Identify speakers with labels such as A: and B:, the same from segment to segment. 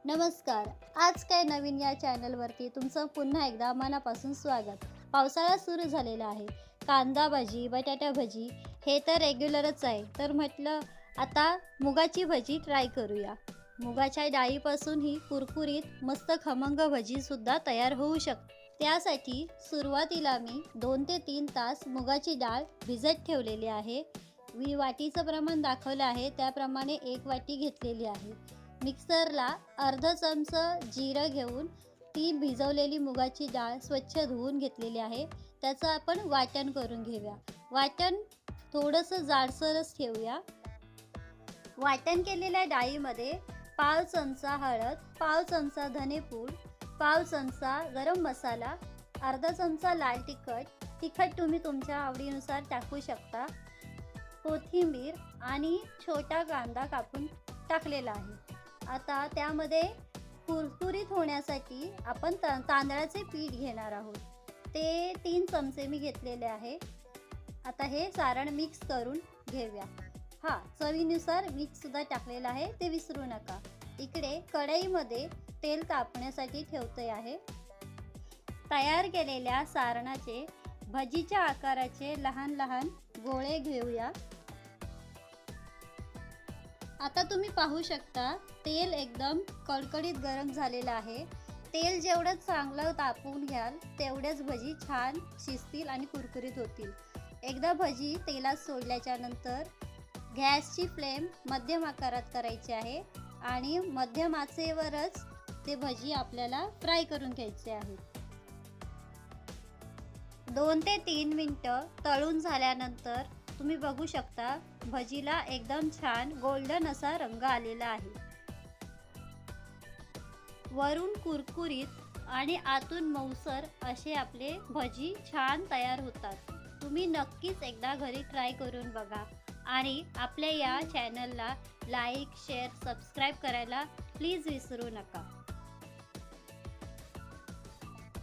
A: नमस्कार. आज काय नवीन या चॅनलवरती तुमचं पुन्हा एकदा मनापासून स्वागत. पावसाळा सुरू झालेला आहे. कांदा भजी, बटाटा भजी हे तर रेग्युलरच आहे. तर म्हटलं आता मुगाची भजी ट्राय करूया. मुगाच्या डाळीपासून ही कुरकुरीत मस्त खमंग भजीसुद्धा तयार होऊ शकते. त्यासाठी सुरुवातीला मी 2 ते 3 तास मुगाची डाळ भिजत ठेवलेली आहे. मी वाटीचं प्रमाण दाखवलं आहे त्याप्रमाणे 1 वाटी घेतलेली आहे. मिक्सरला अर्धा चमचा जिरं घेऊन ती भिजवलेली मुगाची डाळ स्वच्छ धुवून घेतलेली आहे. त्याचं आपण वाटण करून घेऊया. वाटण थोडंसं जाडसरच ठेवूया. वाटण केलेल्या डाळीमध्ये पाव चमचा हळद, पाव चमचा धनेपूड, पाव चमचा गरम मसाला, अर्धा चमचा लाल तिखट तुम्ही तुमच्या आवडीनुसार टाकू शकता, कोथिंबीर आणि छोटा कांदा कापून टाकलेला आहे. आता त्यामध्ये कुरकुरीत होण्यासाठी आपण तांदळाचे पीठ घेणार आहोत. ते 3 चमचे मी घेतलेले आहे. आता हे सारण मिक्स करून घेऊया. चवीनुसार मीठसुद्धा टाकलेलं आहे, ते विसरू नका. इकडे कढईमध्ये तेल तापण्यासाठी ठेवते आहे. तयार केलेल्या सारणाचे भजीच्या आकाराचे लहान लहान गोळे घेऊया. आता तुम्ही पाहू शकता तेल एकदम कडकडीत गरम झालेलं आहे. तेल जेवढं चांगलं तापवून घ्याल तेवढेच भजी छान शिजतील आणि कुरकुरीत होतील. एकदा भजी तेलात सोडल्याच्या नंतर गॅसची फ्लेम मध्यम आकारात करायची आहे आणि मध्यम आचेवरच ते भजी आपल्याला फ्राय करून घ्यायचे आहे. 2 ते 3 मिनटं तळून झाल्यानंतर तुम्ही बघू शकता भजीला एकदम छान गोल्डन असा रंग आलेला आहे. वरून कुरकुरीत आणि आतून मऊसर असे आपले भजी छान तयार होतात. तुम्ही नक्कीच एकदा घरी ट्राय करून बघा आणि आपल्या या चॅनलला लाईक, शेअर, सबस्क्राईब करायला प्लीज विसरू नका.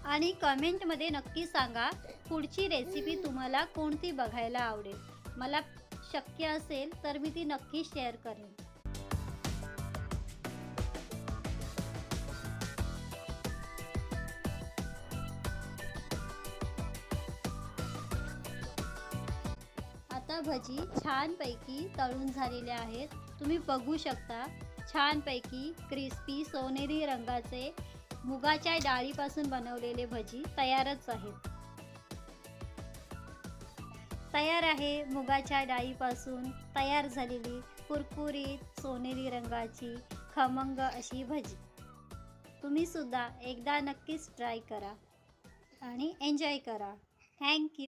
A: आणि कमेंटमध्ये नक्की सांगा पुढची रेसिपी तुम्हाला कोणती बघायला आवडेल. मला शक्य असेल तर मी ती नक्की शेअर करेन. आता भजी छानपैकी तळून झालेले आहेत. तुम्ही बघू शकता छानपैकी क्रिस्पी सोनेरी रंगाचे मुगाच्या डाळीपासून बनवलेले भजी तयारच आहेत. तयार आहे मुगाच्या डाळीपासून तयार झालेली कुरकुरीत सोनेरी रंगाची खमंग अशी भजी. तुम्ही सुद्धा एकदा नक्कीच ट्राय करा आणि एन्जॉय करा. Thank you.